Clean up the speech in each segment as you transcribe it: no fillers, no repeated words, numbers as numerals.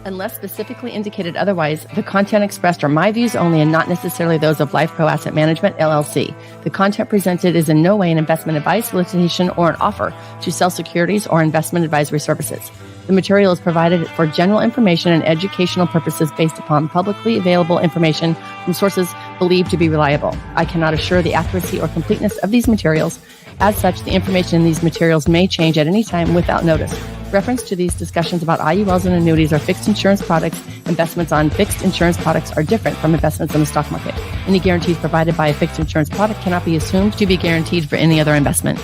Unless specifically indicated otherwise, the content expressed are my views only and not necessarily those of Life Pro Asset Management, LLC. The content presented is in no way an investment advice, solicitation, or an offer to sell securities or investment advisory services. The material is provided for general information and educational purposes based upon publicly available information from sources believed to be reliable. I cannot assure the accuracy or completeness of these materials. As such, the information in these materials may change at any time without notice. Reference to these discussions about IULs and annuities or fixed insurance products. Investments on fixed insurance products are different from investments in the stock market. Any guarantees provided by a fixed insurance product cannot be assumed to be guaranteed for any other investment.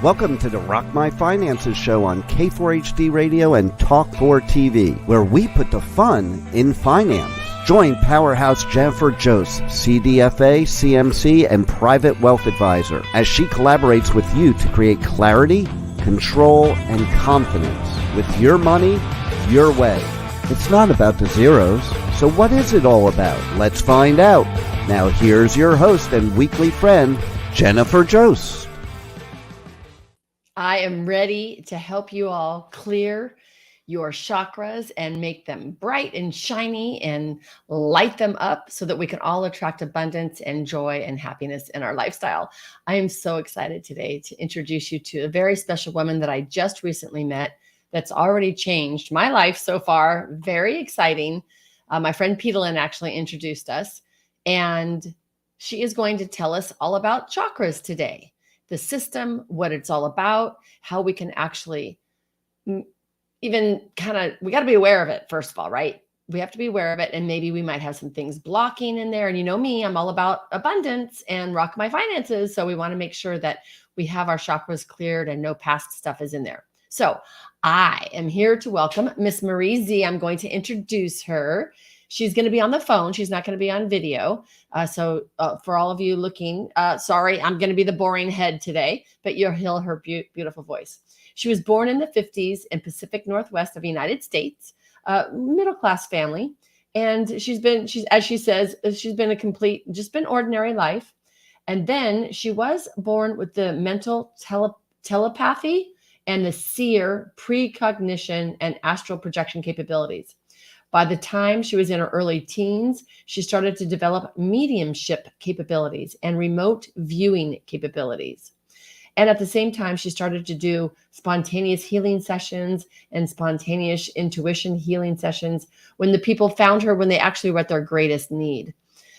Welcome to the Rock My Finances show on K4HD Radio and Talk4 TV, where we put the fun in finance. Join Powerhouse Jennifer Jose, CDFA, CMC, and Private Wealth Advisor, as she collaborates with you to create clarity, control, and confidence with your money, your way. It's not about the zeros, so what is it all about? Let's find out. Now here's your host and weekly friend, Jennifer Jose. I am ready to help you all clear your chakras and make them bright and shiny and light them up so that we can all attract abundance and joy and happiness in our lifestyle. I am so excited today to introduce you to a very special woman that I just recently met that's already changed my life so far. Very exciting. My friend Petalyn actually introduced us, and she is going to tell us all about chakras today. The system, what it's all about, how we can actually even we got to be aware of it, first of all, right? We have to be aware of it, and maybe we might have some things blocking in there. And you know me, I'm all about abundance and rock my finances. So we want to make sure that we have our chakras cleared and no past stuff is in there. So I am here to welcome Miss Marie Z. I'm going to introduce her. She's going to be on the phone. She's not going to be on video. So for all of you looking, sorry, I'm going to be the boring head today, but you'll hear her beautiful voice. She was born in the 50s in Pacific Northwest of the United States, middle-class family. And as she says, she's been just been ordinary life. And then she was born with the mental telepathy and the seer precognition and astral projection capabilities. By the time she was in her early teens, she started to develop mediumship capabilities and remote viewing capabilities. And at the same time, she started to do spontaneous healing sessions and spontaneous intuition healing sessions when the people found her when they actually were at their greatest need.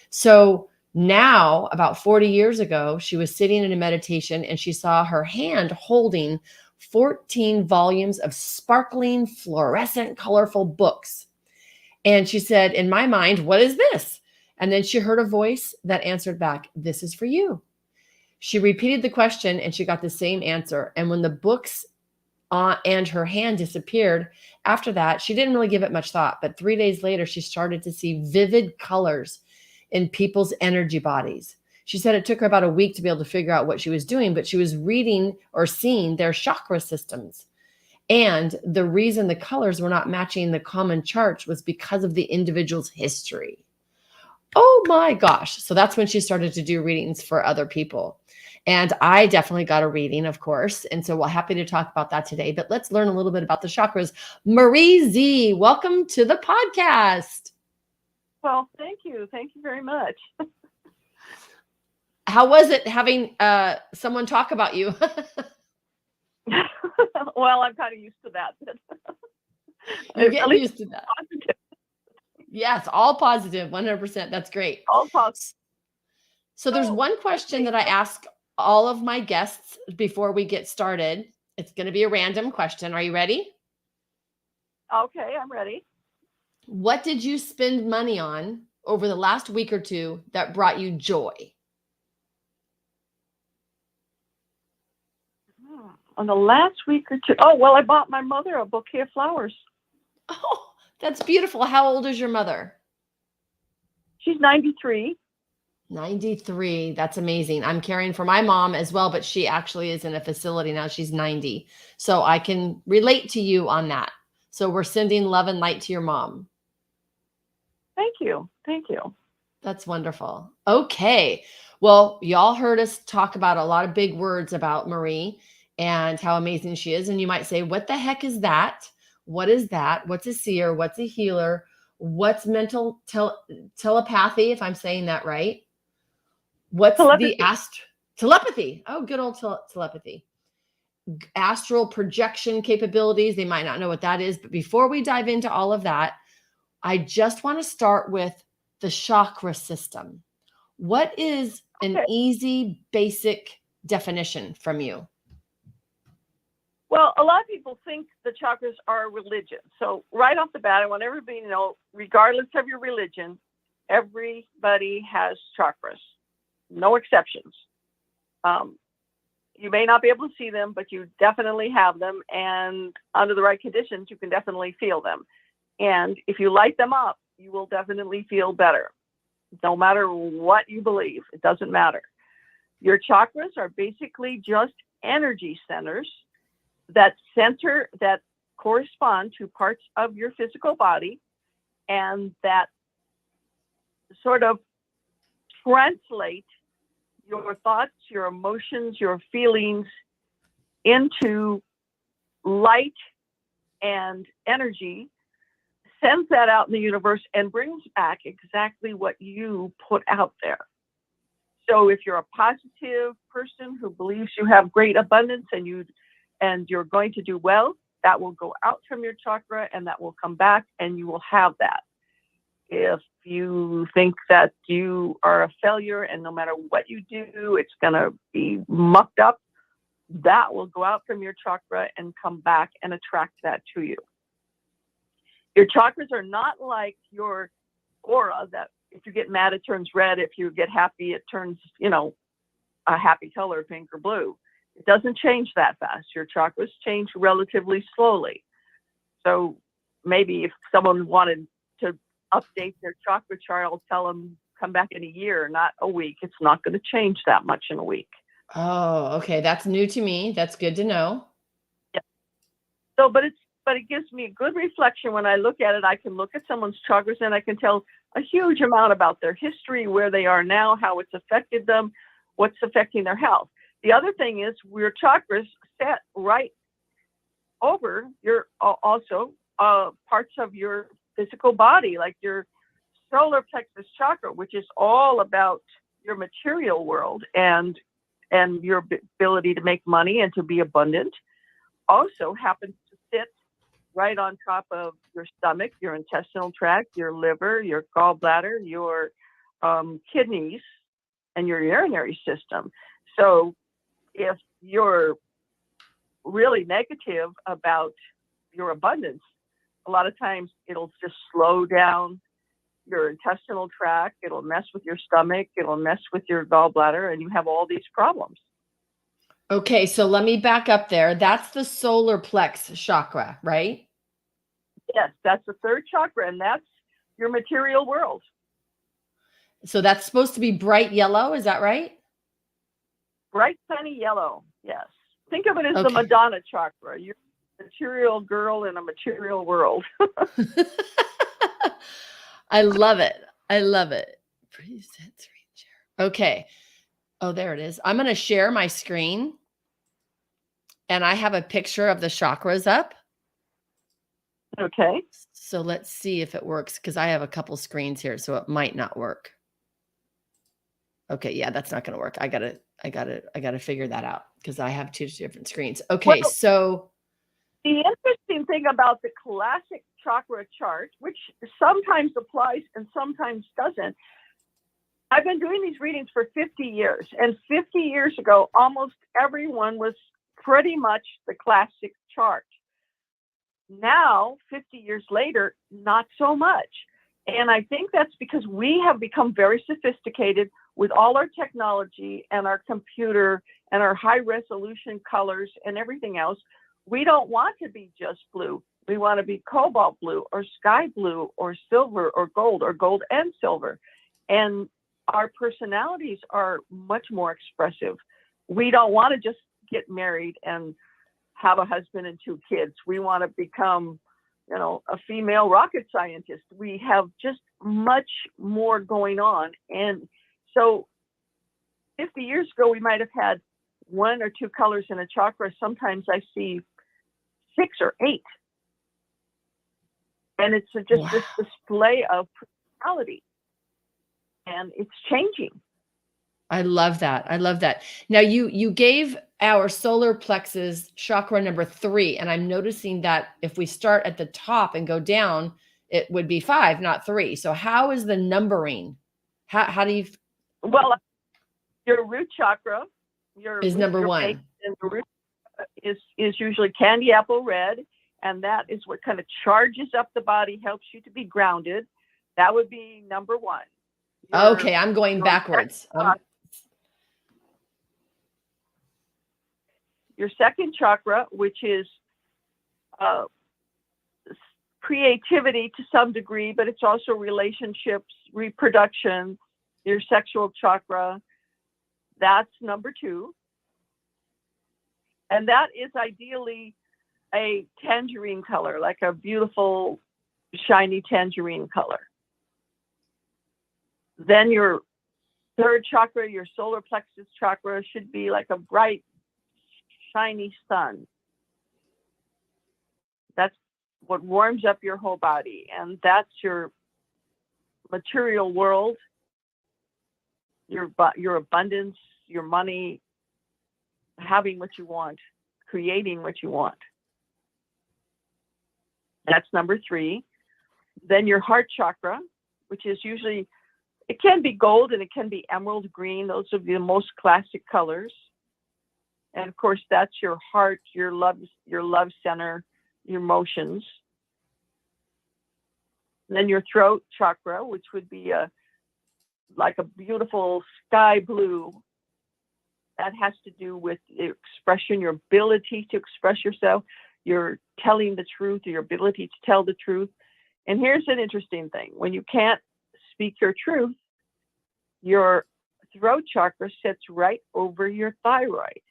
So now, about 40 years ago, she was sitting in a meditation and she saw her hand holding 14 volumes of sparkling, fluorescent, colorful books. And she said, in my mind, what is this? And then she heard a voice that answered back, this is for you. She repeated the question and she got the same answer. And when the books and her hand disappeared, after that, she didn't really give it much thought. But 3 days later, she started to see vivid colors in people's energy bodies. She said it took her about a week to be able to figure out what she was doing, but she was reading or seeing their chakra systems. And the reason the colors were not matching the common charts was because of the individual's history. Oh my gosh. So that's when she started to do readings for other people. And I definitely got a reading, of course. And so we're happy to talk about that today. But let's learn a little bit about the chakras. Marie Z, welcome to the podcast. Well, thank you. Thank you very much. How was it having someone talk about you? Well, I'm kind of used to that. You get used to that. Positive. Yes, all positive, 100%. That's great. All positive. So there's one question that I ask all of my guests before we get started. It's going to be a random question. Are you ready? Okay, I'm ready. What did you spend money on over the last week or two that brought you joy? On the last week or two. Oh, well, I bought my mother a bouquet of flowers. Oh, that's beautiful. How old is your mother? She's 93. 93. That's amazing. I'm caring for my mom as well, but she actually is in a facility now. She's 90. So I can relate to you on that. So we're sending love and light to your mom. Thank you. Thank you. That's wonderful. Okay. Well, y'all heard us talk about a lot of big words about Marie and how amazing she is. And you might say, what the heck is that? What is that? What's a seer? What's a healer? What's mental telepathy, if I'm saying that right? What's the Telepathy. telepathy? Oh, good old telepathy. Astral projection capabilities. They might not know what that is, but before we dive into all of that, I just want to start with the chakra system. What is an Okay. easy, basic definition from you? Well, a lot of people think the chakras are a religion. So right off the bat, I want everybody to know, regardless of your religion, everybody has chakras, no exceptions. You may not be able to see them, but you definitely have them. And under the right conditions, you can definitely feel them. And if you light them up, you will definitely feel better. No matter what you believe, it doesn't matter. Your chakras are basically just energy centers that correspond to parts of your physical body and that sort of translate your thoughts, your emotions, your feelings into light and energy, sends that out in the universe and brings back exactly what you put out there. So if you're a positive person who believes you have great abundance and you're going to do well, that will go out from your chakra and that will come back and you will have that. If you think that you are a failure and no matter what you do, it's going to be mucked up, that will go out from your chakra and come back and attract that to you. Your chakras are not like your aura that if you get mad, it turns red. If you get happy, it turns, a happy color, pink or blue. It doesn't change that fast. Your chakras change relatively slowly. So maybe if someone wanted to update their chakra chart, I'll tell them come back in a year, not a week. It's not going to change that much in a week. Oh, okay. That's new to me. That's good to know. Yeah. So, but it gives me a good reflection when I look at it. I can look at someone's chakras and I can tell a huge amount about their history, where they are now, how it's affected them, what's affecting their health. The other thing is your chakras set right over your also parts of your physical body, like your solar plexus chakra, which is all about your material world and your ability to make money and to be abundant, also happens to sit right on top of your stomach, your intestinal tract, your liver, your gallbladder, your kidneys, and your urinary system. So if you're really negative about your abundance, a lot of times it'll just slow down your intestinal tract, it'll mess with your stomach, it'll mess with your gallbladder, and you have all these problems. Okay, so let me back up there. That's the solar plex chakra, right? Yes, that's the third chakra, and that's your material world. So that's supposed to be bright yellow, is that right? Bright sunny yellow, yes. Think of it as Okay. the Madonna chakra. You're a material girl in a material world. I love it. I love it. Okay. Oh, there it is. I'm going to share my screen. And I have a picture of the chakras up. Okay. So let's see if it works, because I have a couple screens here, so it might not work. Okay, yeah, that's not going to work. I gotta figure that out because I have two different screens. Okay, Well, so the interesting thing about the classic chakra chart, which sometimes applies and sometimes doesn't, I've been doing these readings for 50 years, and 50 years ago, almost everyone was pretty much the classic chart. Now, 50 years later, not so much. And I think that's because we have become very sophisticated with all our technology and our computer and our high resolution colors and everything else. We don't want to be just blue. We want to be cobalt blue or sky blue or silver or gold and silver. And our personalities are much more expressive. We don't want to just get married and have a husband and two kids. We want to become, a female rocket scientist. We have just much more going on. And so 50 years ago, we might have had one or two colors in a chakra. Sometimes I see 6 or 8. And it's just this display of personality, and it's changing. I love that. I love that. Now you gave our solar plexus chakra number 3, and I'm noticing that if we start at the top and go down, it would be 5, not 3. So how is the numbering? How do you? Well, your root chakra, Is number 1. And the root is usually candy apple red, and that is what kind of charges up the body, helps you to be grounded. That would be number 1. Okay, I'm going backwards. Your second chakra, which is creativity to some degree, but it's also relationships, reproduction, your sexual chakra, that's number 2. And that is ideally a tangerine color, like a beautiful, shiny tangerine color. Then your third chakra, your solar plexus chakra, should be like a bright, shiny sun. That's what warms up your whole body. And that's your material world, your abundance, your money, having what you want, creating what you want. That's number 3. Then your heart chakra, which is usually, it can be gold and it can be emerald green. Those are the most classic colors. And of course, that's your heart, your love center, your emotions. Then your throat chakra, which would be like a beautiful sky blue. That has to do with expression, your ability to express yourself, your telling the truth, your ability to tell the truth. And here's an interesting thing. When you can't speak your truth, your throat chakra sits right over your thyroid.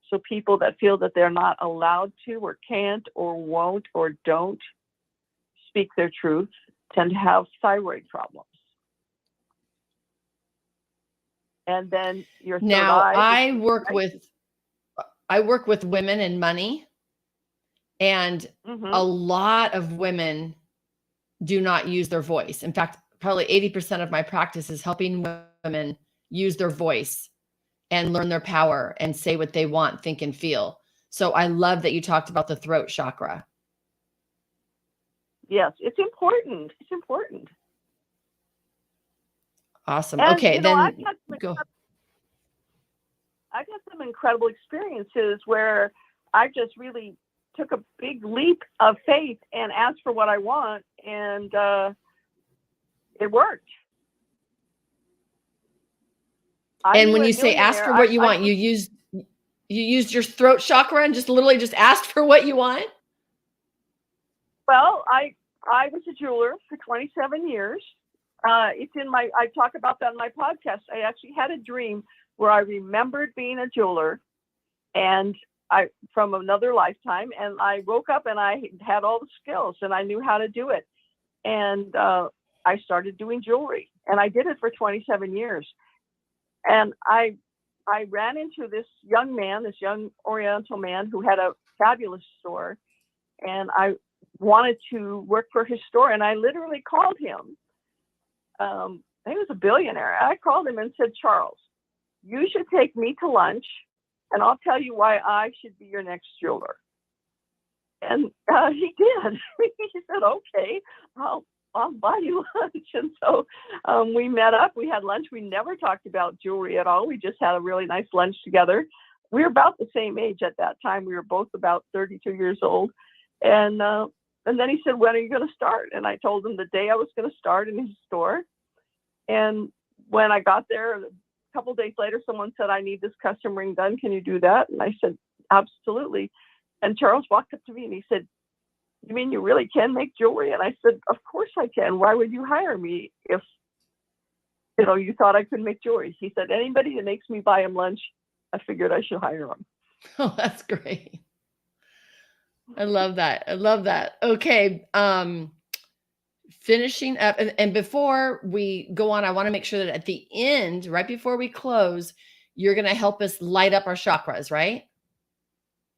So people that feel that they're not allowed to or can't or won't or don't speak their truth tend to have thyroid problems. And then your third eye. I work with women and money, and a lot of women do not use their voice. In fact, probably 80% of my practice is helping women use their voice and learn their power and say what they want, think, and feel. So I love that you talked about the throat chakra. Yes, it's important. It's important. Awesome. And, okay, then go. I've had some incredible experiences where I just really took a big leap of faith and asked for what I want, and it worked. And when you say ask for what you want, you used your throat chakra and just literally just asked for what you want? Well, I was a jeweler for 27 years. I talk about that in my podcast. I actually had a dream where I remembered being a jeweler and from another lifetime. And I woke up and I had all the skills and I knew how to do it. And I started doing jewelry, and I did it for 27 years. And I ran into this young Oriental man who had a fabulous store, and I wanted to work for his store. And I literally called him. He was a billionaire. I called him and said, Charles, you should take me to lunch, and I'll tell you why I should be your next jeweler. And he did. He said, okay, I'll buy you lunch. And so we met up. We had lunch. We never talked about jewelry at all. We just had a really nice lunch together. We were about the same age at that time. We were both about 32 years old. And then he said, when are you going to start? And I told him the day I was going to start in his store. And when I got there, a couple of days later, someone said, I need this custom ring done. Can you do that? And I said, absolutely. And Charles walked up to me and he said, you mean you really can make jewelry? And I said, of course I can. Why would you hire me if, you thought I couldn't make jewelry? He said, anybody that makes me buy him lunch, I figured I should hire him. Oh, that's great. I love that. I love that. Okay. Finishing up. And before we go on, I want to make sure that at the end, right before we close, you're going to help us light up our chakras, right?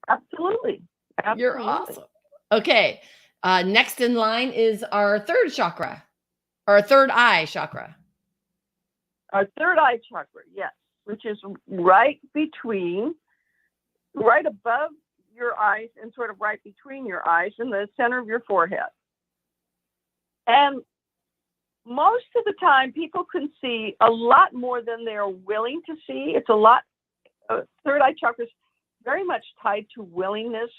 Absolutely. You're awesome. Okay. Next in line is our third chakra, or third eye chakra. Our third eye chakra, yes, which is right above your eyes and sort of right between your eyes in the center of your forehead. And most of the time, people can see a lot more than they're willing to see. It's a lot. Third eye chakra is very much tied to willingness.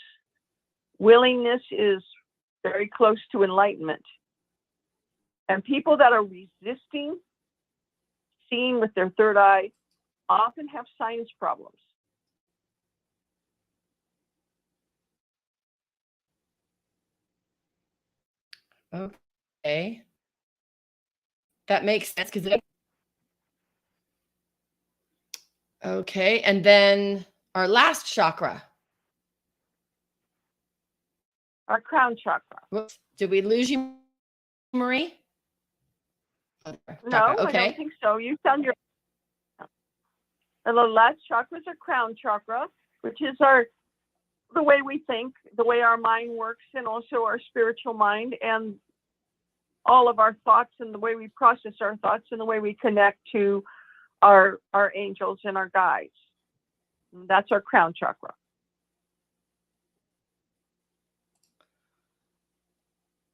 Willingness is very close to enlightenment. And people that are resisting seeing with their third eye often have sinus problems. Okay. That makes sense because okay, and then our last chakra. Our crown chakra. Whoops, did we lose you, Marie? No, okay. I don't think so. You found your. And the last chakra is our crown chakra, which is the way we think, the way our mind works, and also our spiritual mind, and all of our thoughts, and the way we process our thoughts, and the way we connect to our angels and our guides. And that's our crown chakra.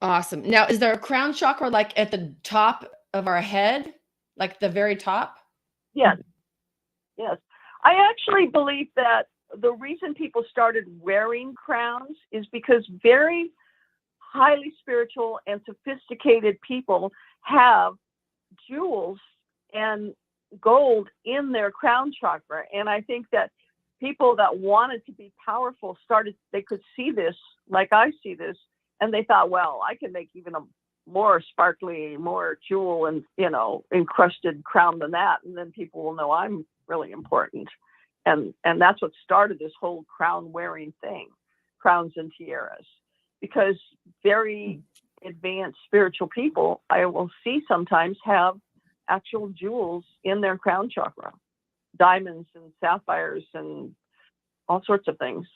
Awesome. Now, is there a crown chakra like at the top of our head, like the very top? Yes. Yes. I actually believe that the reason people started wearing crowns is because very highly spiritual and sophisticated people have jewels and gold in their crown chakra. And I think that people that wanted to be powerful they could see this like I see this, and they thought, well, I can make even a more sparkly, more jewel and, encrusted crown than that. And then people will know I'm really important. And that's what started this whole crown wearing thing, crowns and tiaras, because very advanced spiritual people I will see sometimes have actual jewels in their crown chakra, diamonds and sapphires and all sorts of things.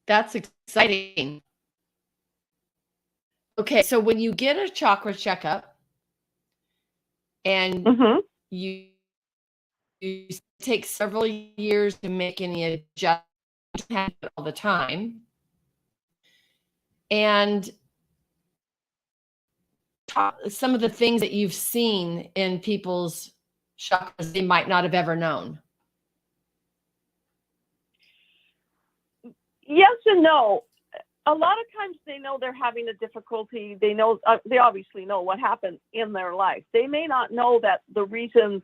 That's exciting. Okay, so when you get a chakra checkup and you take several years to make any adjustments all the time, and some of the things that you've seen in people's chakras they might not have ever known. Yes and no. A lot of times they know they're having a difficulty. They know, they obviously know what happened in their life. They may not know that the reason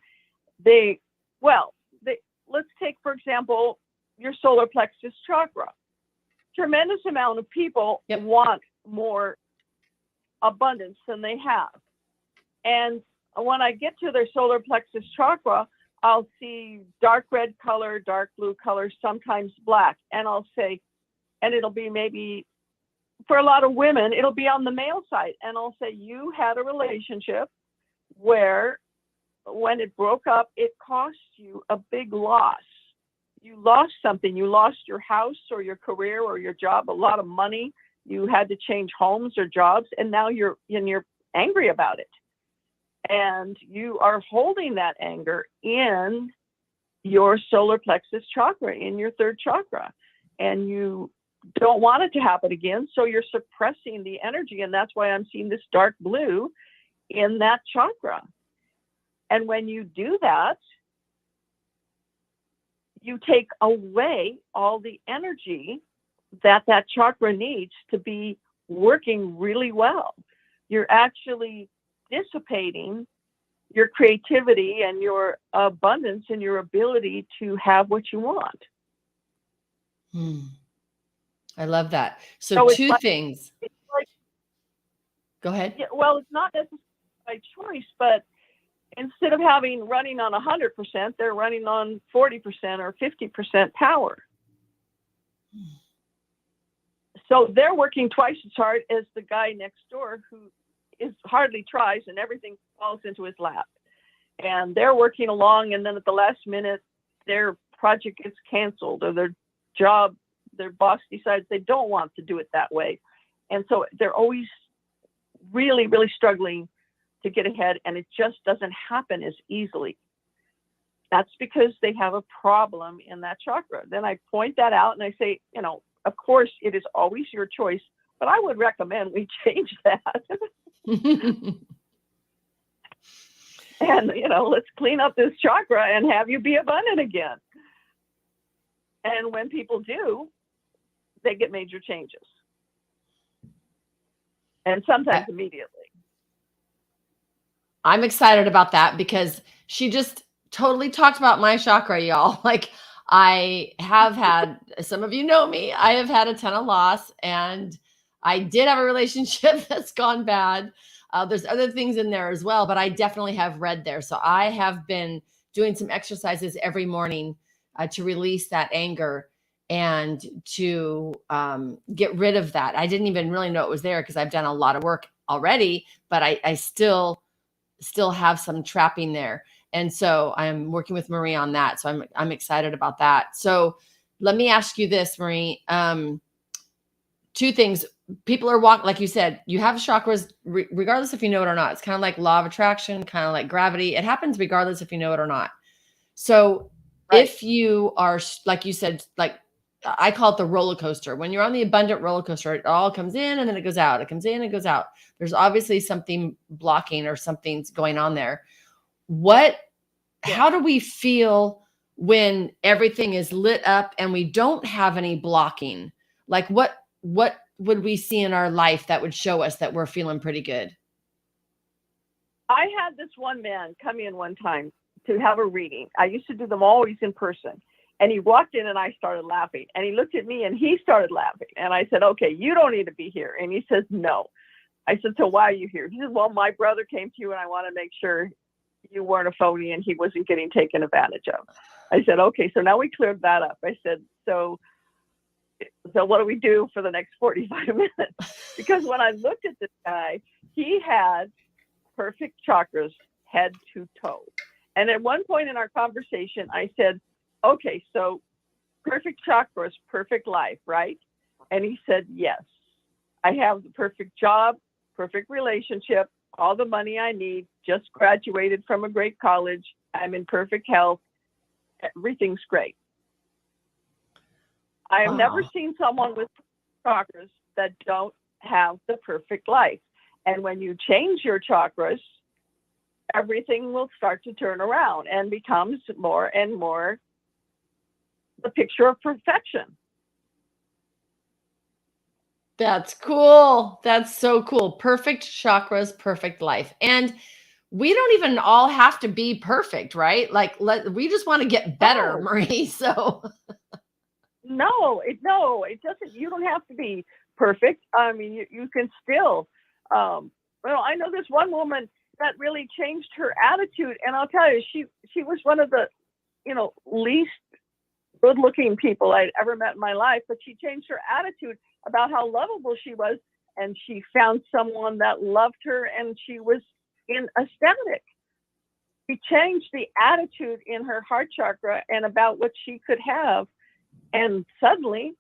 let's take, for example, your solar plexus chakra. Tremendous amount of people want more abundance than they have. And when I get to their solar plexus chakra, I'll see dark red color, dark blue color, sometimes black. And I'll say, and it'll be maybe, for a lot of women, it'll be on the male side. And I'll say, you had a relationship where when it broke up, it cost you a big loss. You lost something. You lost your house or your career or your job, a lot of money. You had to change homes or jobs, and now you're angry about it. And you are holding that anger in your solar plexus chakra, in your third chakra. And you don't want it to happen again, so you're suppressing the energy, and that's why I'm seeing this dark blue in that chakra. And when you do that, you take away all the energy that chakra needs to be working really well. You're actually dissipating your creativity and your abundance and your ability to have what you want. I love that. So two things. Go ahead. Yeah, well, it's not necessarily by choice, but instead of running on 100%, they're running on 40% or 50% power. So they're working twice as hard as the guy next door who hardly tries and everything falls into his lap. And they're working along, and then at the last minute, their project gets canceled or their job their boss decides they don't want to do it that way. And so they're always really, really struggling to get ahead, and it just doesn't happen as easily. That's because they have a problem in that chakra. Then I point that out and I say, of course, it is always your choice, but I would recommend we change that. And, let's clean up this chakra and have you be abundant again. And when people do, they get major changes. And sometimes immediately. I'm excited about that because she just totally talked about my chakra, y'all. Like, I have had, some of you know me, I have had a ton of loss, and I did have a relationship that's gone bad. There's other things in there as well, but I definitely have read there. So I have been doing some exercises every morning to release that anger and to get rid of that. I didn't even really know it was there because I've done a lot of work already, but I still have some trapping there. And so I'm working with Marie on that. So I'm excited about that. So let me ask you this, Marie. Two things. People are walking, like you said, you have chakras, regardless if you know it or not. It's kind of like law of attraction, kind of like gravity. It happens regardless if you know it or not. So if you are, like you said, like I call it the roller coaster. When you're on the abundant roller coaster, it all comes in and then it goes out. It comes in and goes out. There's obviously something blocking or something's going on there. How do we feel when everything is lit up and we don't have any blocking? Like what would we see in our life that would show us that we're feeling pretty good? I had this one man come in one time to have a reading. I used to do them always in person. And he walked in and I started laughing. And he looked at me and he started laughing. And I said, okay, you don't need to be here. And he says, no. I said, so why are you here? He said, well, my brother came to you and I want to make sure you weren't a phony and he wasn't getting taken advantage of. I said, okay, so now we cleared that up. I said, so what do we do for the next 45 minutes? Because when I looked at this guy, he had perfect chakras, head to toe. And at one point in our conversation, I said, okay, so perfect chakras, perfect life, right? And he said, yes, I have the perfect job, perfect relationship, all the money I need, just graduated from a great college. I'm in perfect health. Everything's great. I have never seen someone with chakras that don't have the perfect life. And when you change your chakras, everything will start to turn around and becomes more and more the picture of perfection. That's cool. That's so cool. Perfect chakras, perfect life. And we don't even all have to be perfect, right? Like we just want to get better, Marie. So No, it doesn't. You don't have to be perfect. I mean, you can still, I know this one woman that really changed her attitude. And I'll tell you, she was one of the, least good looking people I'd ever met in my life, but she changed her attitude about how lovable she was. And she found someone that loved her and she was ecstatic. She changed the attitude in her heart chakra and about what she could have. And suddenly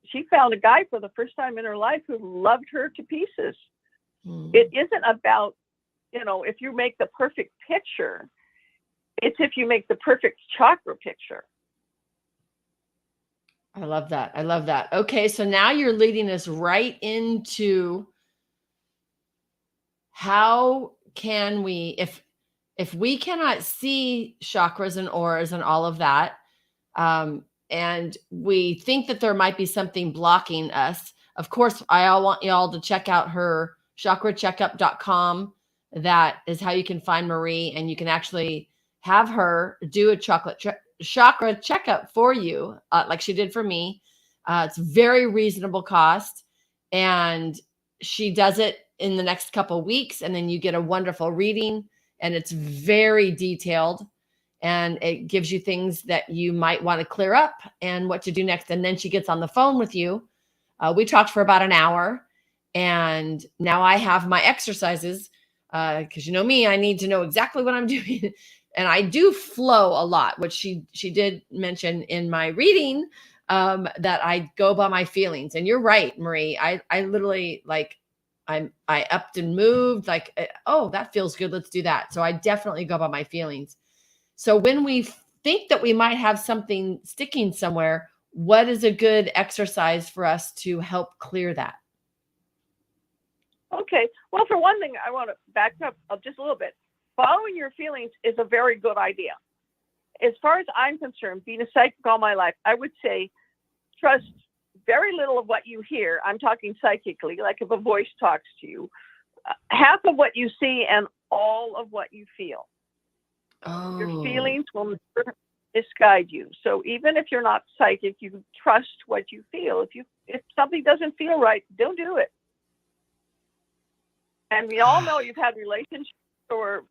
she found a guy for the first time in her life who loved her to pieces. It isn't about, if you make the perfect picture, it's if you make the perfect chakra picture. I love that. I love that. Okay. So now you're leading us right into how can we, if we cannot see chakras and auras and all of that, and we think that there might be something blocking us. Of course, I want y'all to check out her chakracheckup.com. That is how you can find Marie, and you can actually have her do a chakra checkup for you, like she did for me. It's very reasonable cost, and she does it in the next couple of weeks, and then you get a wonderful reading, and it's very detailed. And it gives you things that you might want to clear up and what to do next. And then she gets on the phone with you. We talked for about an hour. And now I have my exercises because me, I need to know exactly what I'm doing. And I do flow a lot, which she did mention in my reading. that I go by my feelings. And you're right, Marie. I literally like, I upped and moved like, oh, that feels good. Let's do that. So I definitely go by my feelings. So when we think that we might have something sticking somewhere, what is a good exercise for us to help clear that? Okay. Well, for one thing, I want to back up just a little bit. Following your feelings is a very good idea. As far as I'm concerned, being a psychic all my life, I would say trust very little of what you hear. I'm talking psychically, like if a voice talks to you, half of what you see and all of what you feel. Oh. Your feelings will never misguide you. So even if you're not psychic, you trust what you feel. If something doesn't feel right, don't do it. And we all know you've had relationships or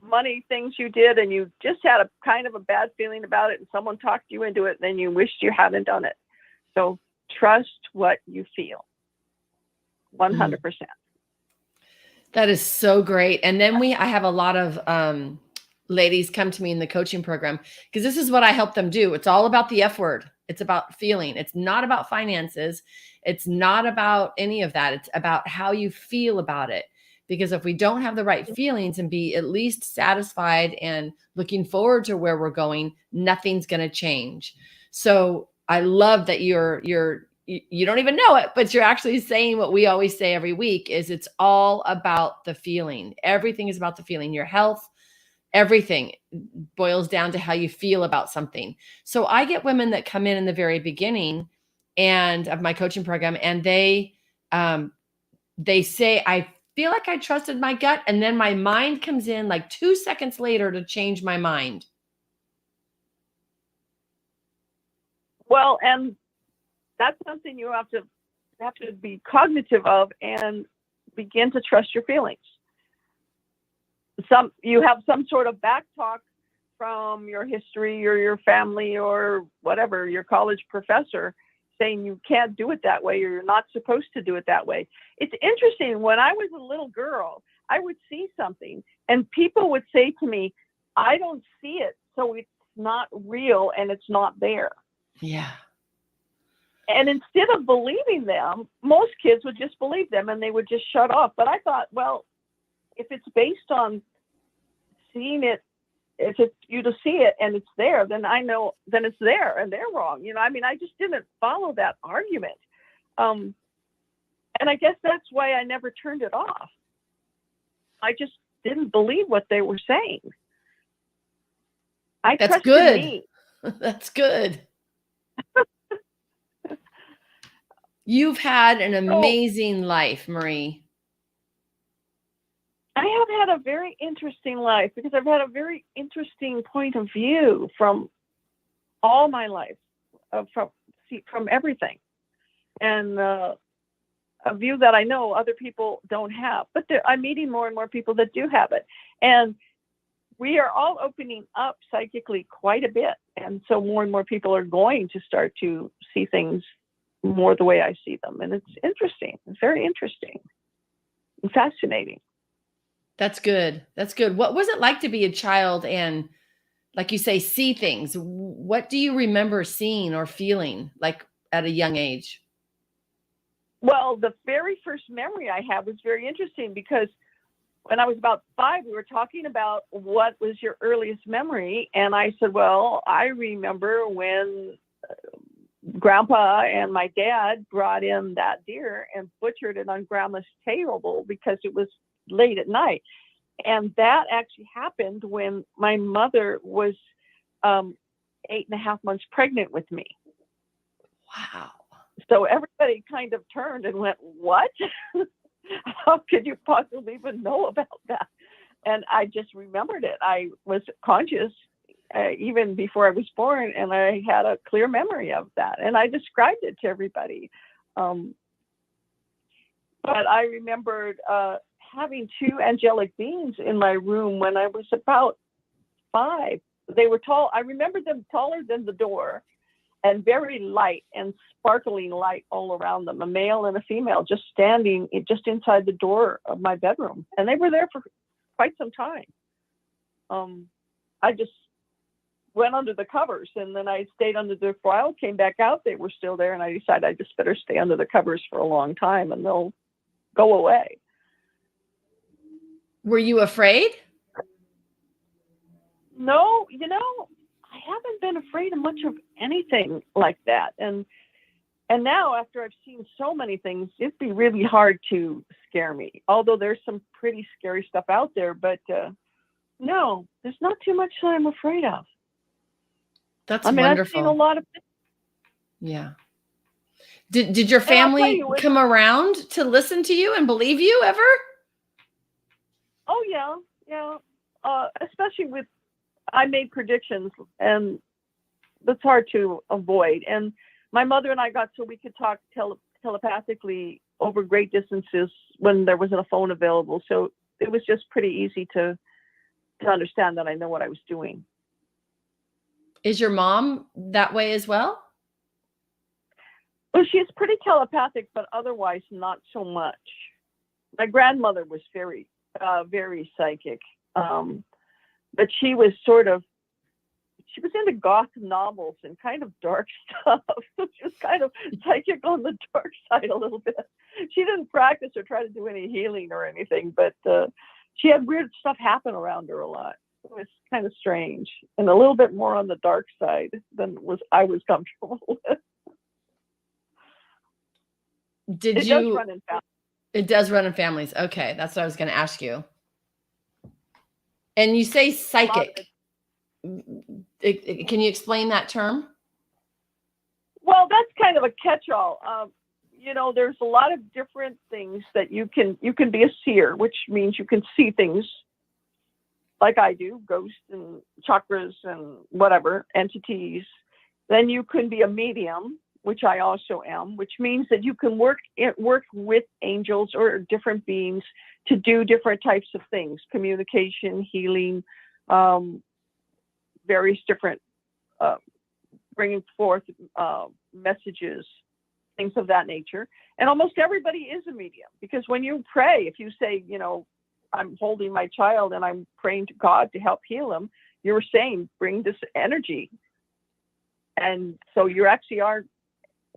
money things you did, and you just had a kind of a bad feeling about it, and someone talked you into it, and then you wished you hadn't done it. So trust what you feel. 100%. That is so great. And then I have a lot of ladies come to me in the coaching program, because this is what I help them do. It's all about the F word. It's about feeling. It's not about finances. It's not about any of that. It's about how you feel about it. Because if we don't have the right feelings and be at least satisfied and looking forward to where we're going, nothing's going to change. So I love that you don't even know it, but you're actually saying what we always say every week is it's all about the feeling. Everything is about the feeling. Your health, everything boils down to how you feel about something. So I get women that come in the very beginning and of my coaching program, and they say, I feel like I trusted my gut, and then my mind comes in like 2 seconds later to change my mind. Well, and that's something you have to be cognitive of and begin to trust your feelings. You have some sort of back talk from your history or your family or whatever, your college professor, saying you can't do it that way or you're not supposed to do it that way. It's interesting. When I was a little girl, I would see something and people would say to me, I don't see it, so it's not real and it's not there. Yeah. And instead of believing them, most kids would just believe them and they would just shut off. But I thought, well, if it's based on seeing it, if it's you to see it and it's there, then I know, then it's there and they're wrong. I mean, I just didn't follow that argument. And I guess that's why I never turned it off. I just didn't believe what they were saying. That's good. Me. That's good. You've had an amazing life, Marie. I have had a very interesting life because I've had a very interesting point of view from all my life, from everything. And a view that I know other people don't have. But I'm meeting more and more people that do have it. And we are all opening up psychically quite a bit. And so more and more people are going to start to see things more the way I see them. And it's interesting. It's very interesting and fascinating. That's good. That's good. What was it like to be a child and, like you say, see things? What do you remember seeing or feeling like at a young age? Well, the very first memory I have was very interesting because when I was about 5, we were talking about what was your earliest memory. And I said, well, I remember when Grandpa and my dad brought in that deer and butchered it on Grandma's table because it was late at night. And that actually happened when my mother was 8.5 months pregnant with me. Wow. So everybody kind of turned and went, what? How could you possibly even know about that? And I just remembered it. I was conscious even before I was born, and I had a clear memory of that. And I described it to everybody. But I remembered having 2 angelic beings in my room when I was about 5. They were tall. I remember them taller than the door and very light and sparkling light all around them, a male and a female just standing just inside the door of my bedroom. And they were there for quite some time. I just went under the covers, and then I stayed under there for a while, came back out, they were still there, and I decided I just better stay under the covers for a long time and they'll go away. Were you afraid? No, I haven't been afraid of much of anything like that. And now, after I've seen so many things, it'd be really hard to scare me. Although there's some pretty scary stuff out there, but no, there's not too much that I'm afraid of. That's wonderful. wonderful. I've seen a lot of things. Yeah. Did your family come around to listen to you and believe you ever? Oh yeah. Especially with, I made predictions, and that's hard to avoid. And my mother and I got so we could talk telepathically over great distances when there wasn't a phone available. So it was just pretty easy to understand that I know what I was doing. Is your mom that way as well? Well, she's pretty telepathic, but otherwise not so much. My grandmother was very, very psychic. But she was into goth novels and kind of dark stuff. She was kind of psychic on the dark side a little bit. She didn't practice or try to do any healing or anything, but she had weird stuff happen around her a lot. It was kind of strange and a little bit more on the dark side than I was comfortable with. It does run in families. It does run in families. Okay, that's what I was going to ask you. And you say psychic. Can you explain that term? Well, that's kind of a catch-all. There's a lot of different things that you can be a seer, which means you can see things like I do, ghosts and chakras and whatever, entities. Then you can be a medium, which I also am, which means that you can work with angels or different beings to do different types of things, communication, healing, various different, bringing forth messages, things of that nature. And almost everybody is a medium, because when you pray, if you say, I'm holding my child and I'm praying to God to help heal him, you're saying, bring this energy. And so you actually are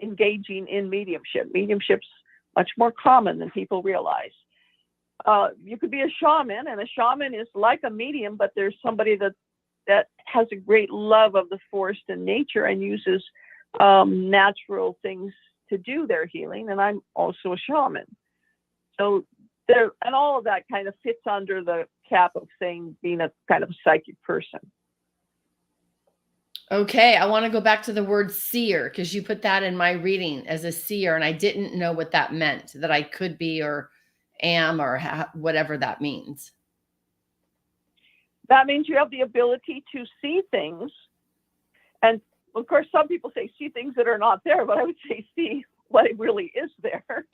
engaging in mediumship. Mediumship's much more common than people realize. You could be a shaman, and a shaman is like a medium, but there's somebody that has a great love of the forest and nature and uses natural things to do their healing. And I'm also a shaman. So and all of that kind of fits under the cap of saying being a kind of a psychic person. Okay, I want to go back to the word seer, because you put that in my reading as a seer, and I didn't know what that meant, that I could be or am or whatever that means. That means you have the ability to see things. And of course, some people say see things that are not there, but I would say see what really is there.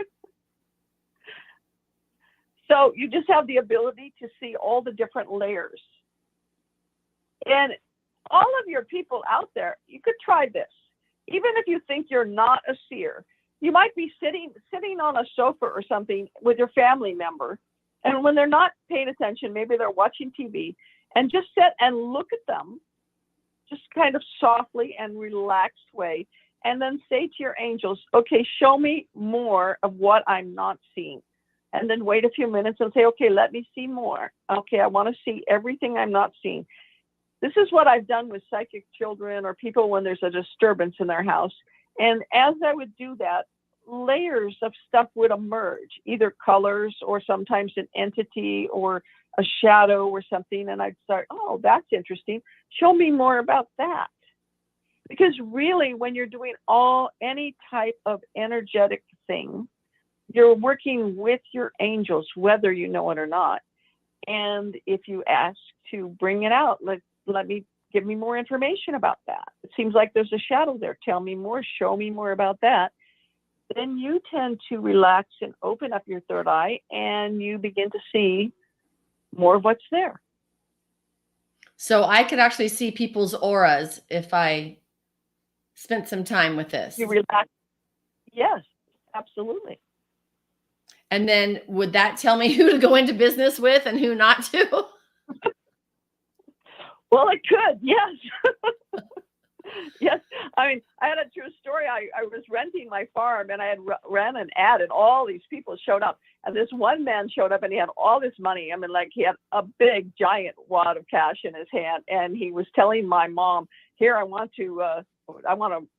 So you just have the ability to see all the different layers. And all of your people out there, you could try this. Even if you think you're not a seer, you might be sitting on a sofa or something with your family member. And when they're not paying attention, maybe they're watching TV, and just sit and look at them, just kind of softly and relaxed way. And then say to your angels, okay, show me more of what I'm not seeing. And then wait a few minutes and say, okay, let me see more. Okay, I want to see everything I'm not seeing. This is what I've done with psychic children or people when there's a disturbance in their house. And as I would do that, layers of stuff would emerge, either colors or sometimes an entity or a shadow or something. And I'd start, oh, that's interesting. Show me more about that. Because really, when you're doing any type of energetic thing, you're working with your angels, whether you know it or not. And if you ask to bring it out, give me more information about that. It seems like there's a shadow there. Tell me more, show me more about that. Then you tend to relax and open up your third eye, and you begin to see more of what's there. So I could actually see people's auras if I spent some time with this. You relax. Yes, absolutely. And then would that tell me who to go into business with and who not to? Well, it could, yes. Yes. I mean, I had a true story. I was renting my farm, and I had ran an ad, and all these people showed up. And this one man showed up, and he had all this money. I mean, like, he had a big, giant wad of cash in his hand. And he was telling my mom, here, I want to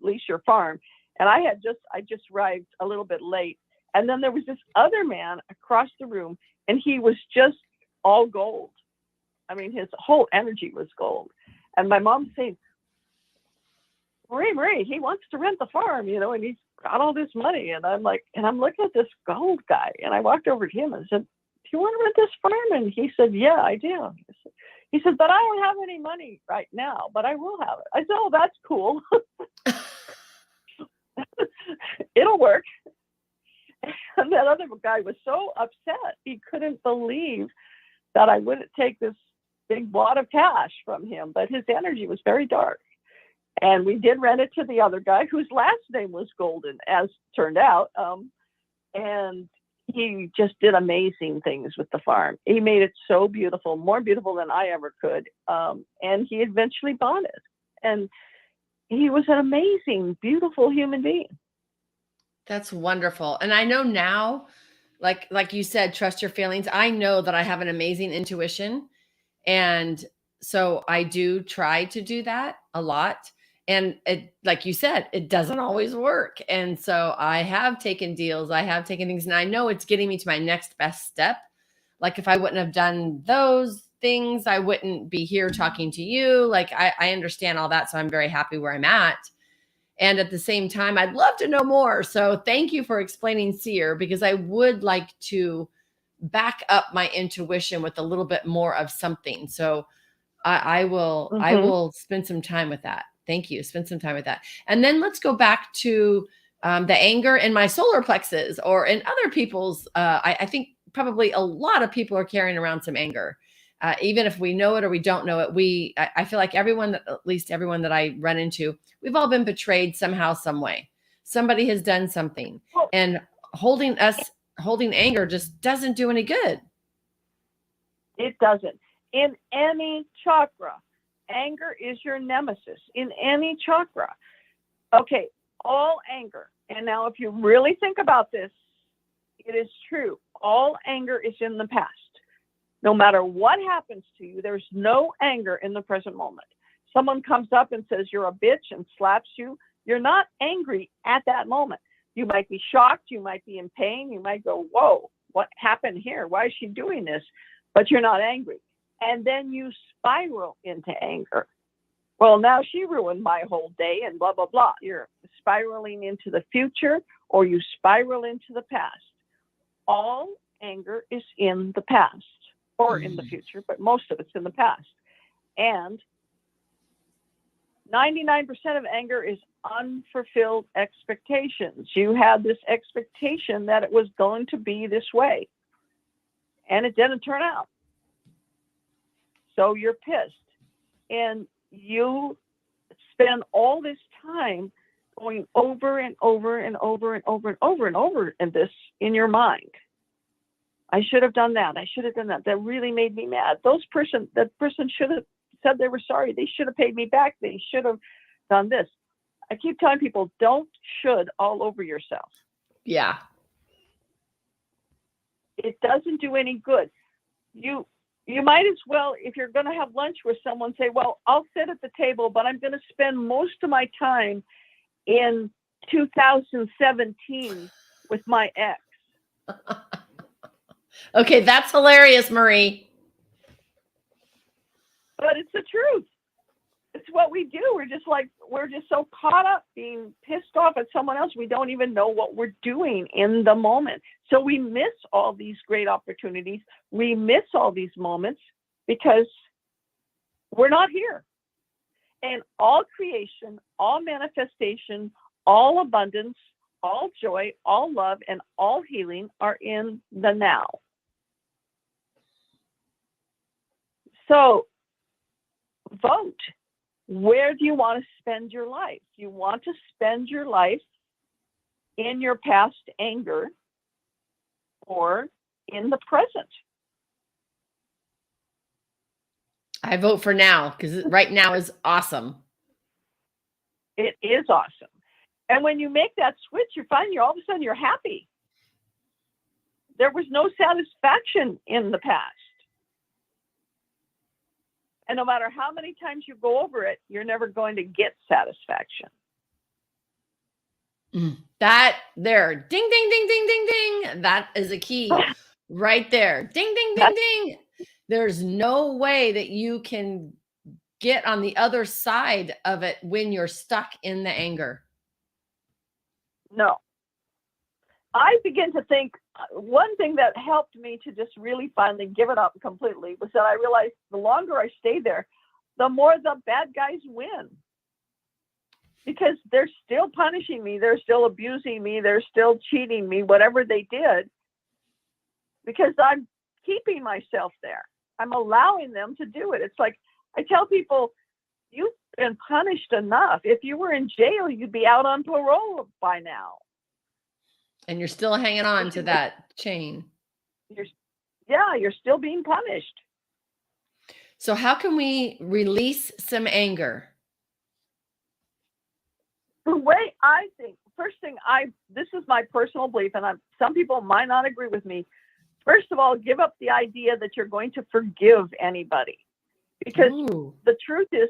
lease your farm. And I just arrived a little bit late. And then there was this other man across the room, and he was just all gold. I mean, his whole energy was gold. And my mom's saying, Marie, he wants to rent the farm, and he's got all this money. And I'm looking at this gold guy. And I walked over to him and said, do you want to rent this farm? And he said, yeah, I do. He said, but I don't have any money right now, but I will have it. I said, oh, that's cool. It'll work. And that other guy was so upset. He couldn't believe that I wouldn't take this big wad of cash from him, but his energy was very dark. And we did rent it to the other guy, whose last name was Golden, as turned out. And he just did amazing things with the farm. He made it so beautiful, more beautiful than I ever could. And he eventually bought it. And he was an amazing, beautiful human being. That's wonderful. And I know now, like you said, trust your feelings. I know that I have an amazing intuition. And so I do try to do that a lot. And it, like you said, it doesn't always work. And so I have taken deals, I have taken things, and I know it's getting me to my next best step. Like, if I wouldn't have done those things, I wouldn't be here talking to you. Like, I understand all that. So I'm very happy where I'm at. And at the same time, I'd love to know more. So thank you for explaining Seer, because I would like to back up my intuition with a little bit more of something. So I will spend some time with that. Thank you. Spend some time with that. And then let's go back to the anger in my solar plexus or in other people's. I think probably a lot of people are carrying around some anger. Even if we know it or we don't know it, I feel like at least everyone that I run into, we've all been betrayed somehow, some way. Somebody has done something, and holding anger just doesn't do any good. It doesn't. In any chakra, anger is your nemesis. In any chakra. Okay, all anger. And now, if you really think about this, it is true. All anger is in the past. No matter what happens to you, there's no anger in the present moment. Someone comes up and says you're a bitch and slaps you. You're not angry at that moment. You might be shocked. You might be in pain. You might go, whoa, what happened here? Why is she doing this? But you're not angry. And then you spiral into anger. Well, now she ruined my whole day and blah, blah, blah. You're spiraling into the future, or you spiral into the past. All anger is in the past or in the future, but most of it's in the past. And 99% of anger is unfulfilled expectations. You had this expectation that it was going to be this way, and it didn't turn out. So you're pissed, and you spend all this time going over and over and over and over and over and over in this in your mind. I should have done that. I should have done that. That really made me mad. That person should have said they were sorry. They should have paid me back. They should have done this. I keep telling people, don't should all over yourself. Yeah. It doesn't do any good. You might as well, if you're going to have lunch with someone, say, well, I'll sit at the table, but I'm going to spend most of my time in 2017 with my ex. Okay, that's hilarious, Marie. But it's the truth. It's what we do. We're just so caught up being pissed off at someone else. We don't even know what we're doing in the moment. So we miss all these great opportunities. We miss all these moments because we're not here. And all creation, all manifestation, all abundance, all joy, all love, and all healing are in the now. So vote. Where do you want to spend your life? You want to spend your life in your past anger or in the present? I vote for now because right now is awesome. It is awesome. And when you make that switch, you find all of a sudden you're happy. There was no satisfaction in the past. And no matter how many times you go over it, you're never going to get satisfaction. That there, ding, ding, ding, ding, ding, ding. That is a key right there. Ding, ding, ding, ding. There's no way that you can get on the other side of it when you're stuck in the anger. No. I begin to think one thing that helped me to just really finally give it up completely was that I realized the longer I stay there, the more the bad guys win. Because they're still punishing me, they're still abusing me, they're still cheating me, whatever they did, because I'm keeping myself there. I'm allowing them to do it. It's like I tell people, you've been punished enough. If you were in jail, you'd be out on parole by now. And you're still hanging on to that chain. You're still being punished. So how can we release some anger? The way I think, first thing, this is my personal belief, and some people might not agree with me. First of all, give up the idea that you're going to forgive anybody. Because the truth is,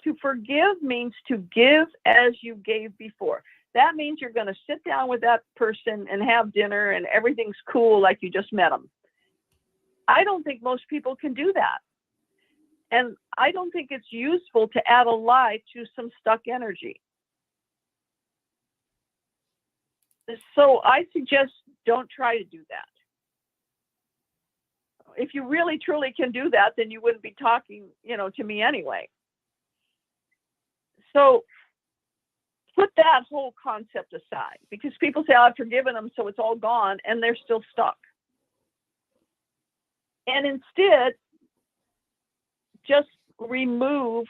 to forgive means to give as you gave before. That means you're going to sit down with that person and have dinner and everything's cool like you just met them. I don't think most people can do that. And I don't think it's useful to add a lie to some stuck energy. So I suggest don't try to do that. If you really truly can do that, then you wouldn't be talking, to me anyway. So put that whole concept aside, because people say, I've forgiven them, so it's all gone, and they're still stuck. And instead, just remove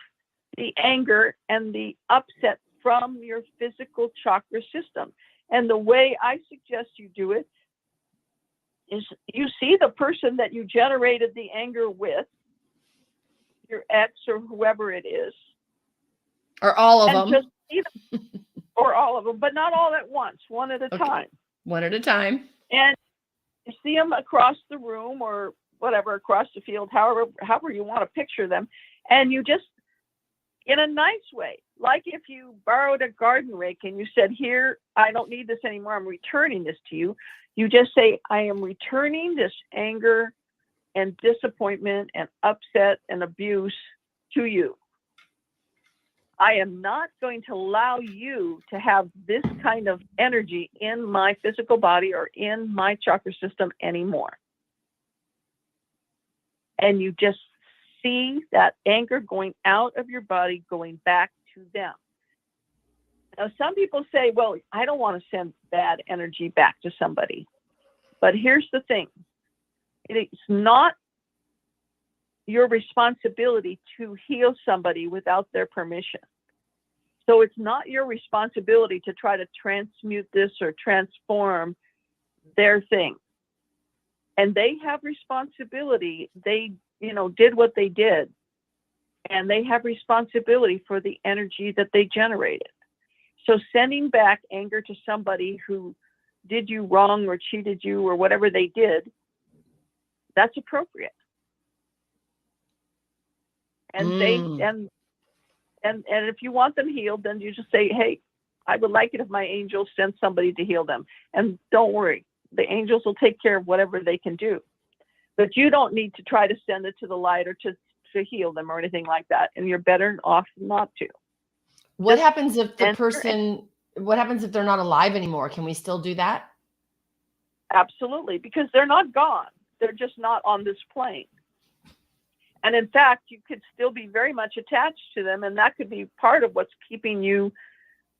the anger and the upset from your physical chakra system. And the way I suggest you do it is you see the person that you generated the anger with, your ex or whoever it is. Or all of them. Just see them, or all of them, but not all at once, one at a time. One at a time. And you see them across the room or whatever, across the field, however you want to picture them. And you just, in a nice way, like if you borrowed a garden rake and you said, here, I don't need this anymore, I'm returning this to you. You just say, I am returning this anger and disappointment and upset and abuse to you. I am not going to allow you to have this kind of energy in my physical body or in my chakra system anymore. And you just see that anger going out of your body, going back to them. Now, some people say, well, I don't want to send bad energy back to somebody. But here's the thing. It's not your responsibility to heal somebody without their permission. So it's not your responsibility to try to transmute this or transform their thing. And they have responsibility. They, did what they did. And they have responsibility for the energy that they generated. So sending back anger to somebody who did you wrong or cheated you or whatever they did, that's appropriate. And and if you want them healed, then you just say, hey, I would like it if my angels sent somebody to heal them. And don't worry, the angels will take care of whatever they can do. But you don't need to try to send it to the light or to heal them or anything like that. And you're better off not to. What happens if what happens if they're not alive anymore? Can we still do that? Absolutely, because they're not gone. They're just not on this plane. And in fact, you could still be very much attached to them. And that could be part of what's keeping you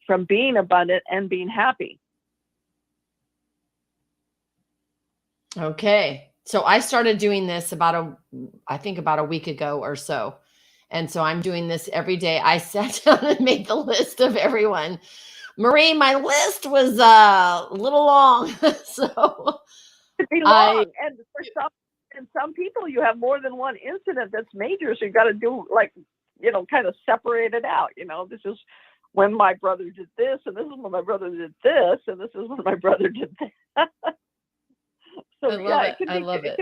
from being abundant and being happy. Okay. So I started doing this about a week ago or so. And so I'm doing this every day. I sat down and made the list of everyone. Marie, my list was a little long. So It'd be long. And for some, And some people, you have more than one incident that's major, so you got to do kind of separate it out. This is when my brother did this, and this is when my brother did this, and this is when my brother did that. So I love it. I love it.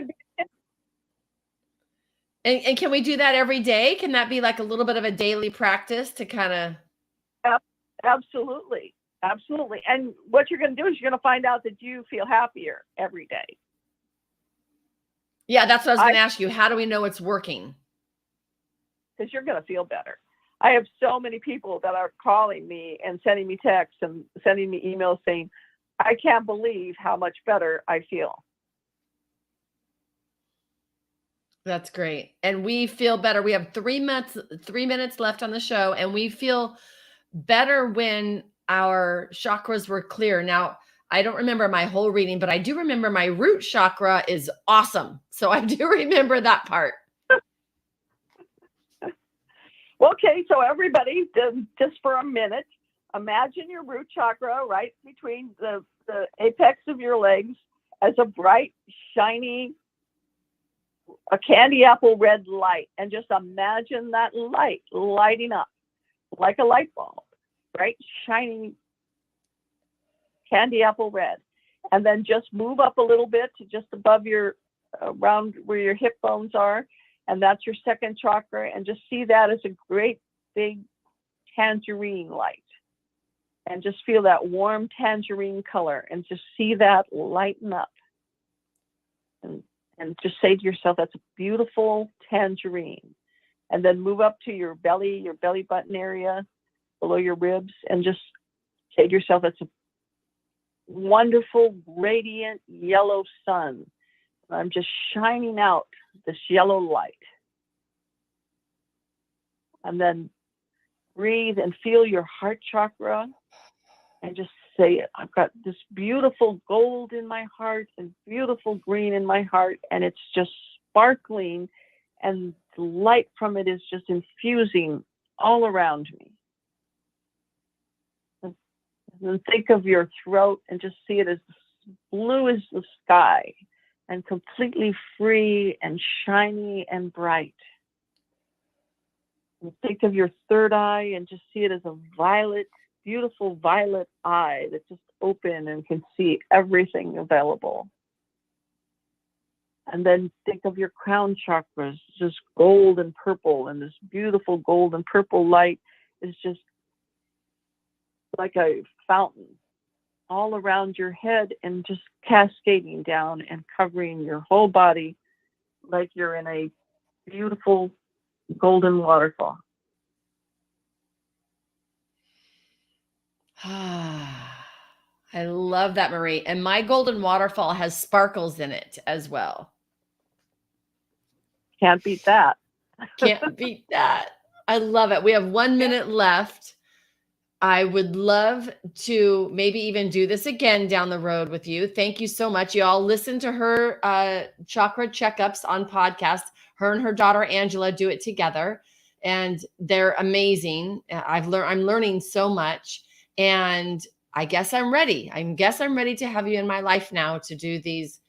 And can we do that every day? Can that be like a little bit of a daily practice to kind of? Absolutely. Absolutely. And what you're going to do is you're going to find out that you feel happier every day. Yeah, that's what I was going to ask you. How do we know it's working? Because you're going to feel better. I have so many people that are calling me and sending me texts and sending me emails saying, I can't believe how much better I feel. That's great. And we feel better. We have 3 minutes left on the show, and we feel better when our chakras were clear. Now, I don't remember my whole reading, but I do remember my root chakra is awesome. So I do remember that part. Okay, so everybody, just for a minute, imagine your root chakra right between the apex of your legs as a bright, shiny, a candy apple red light, and just imagine that light lighting up like a light bulb, bright, shiny, candy apple red. And then just move up a little bit to just above around where your hip bones are, and that's your second chakra, and just see that as a great big tangerine light, and just feel that warm tangerine color, and just see that lighten up. And just say to yourself, that's a beautiful tangerine. And then move up to your belly button area, below your ribs, and just say to yourself, that's a wonderful, radiant yellow sun. I'm just shining out this yellow light. And then breathe and feel your heart chakra, and just say, I've got this beautiful gold in my heart and beautiful green in my heart, and it's just sparkling, and the light from it is just infusing all around me. And then think of your throat and just see it as blue as the sky, and completely free and shiny and bright. And think of your third eye and just see it as a beautiful violet eye that's just open and can see everything available. And then think of your crown chakras, just gold and purple, and this beautiful gold and purple light is just like a fountain all around your head and just cascading down and covering your whole body like you're in a beautiful golden waterfall. I love that, Marie. And my golden waterfall has sparkles in it as well. Can't beat that. Can't beat that. I love it. We have 1 minute left. I would love to maybe even do this again down the road with you. Thank you so much. You all listen to her chakra checkups on podcast. Her and her daughter, Angela, do it together, and they're amazing. I'm learning so much. And I guess I'm ready. I'm ready to have you in my life now to do these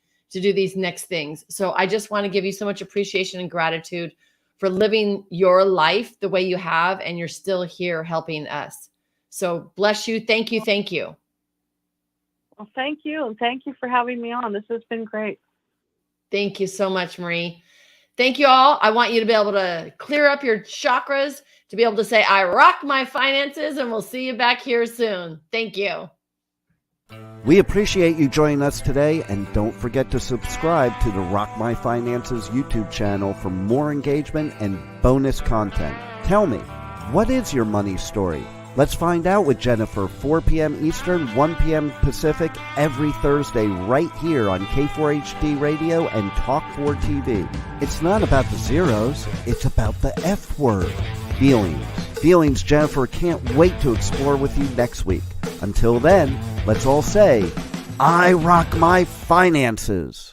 next things. So I just want to give you so much appreciation and gratitude for living your life the way you have, and you're still here helping us. So bless you. Thank you. Thank you. Well, thank you. And thank you for having me on. This has been great. Thank you so much, Marie. Thank you all. I want you to be able to clear up your chakras, to be able to say, I rock my finances, and we'll see you back here soon. Thank you. We appreciate you joining us today, and don't forget to subscribe to the Rock My Finances YouTube channel for more engagement and bonus content. Tell me, what is your money story? Let's find out with Jennifer, 4 p.m. Eastern, 1 p.m. Pacific, every Thursday right here on K4HD Radio and Talk4 TV. It's not about the zeros, it's about the F word, feelings. Feelings Jennifer can't wait to explore with you next week. Until then, let's all say, I rock my finances.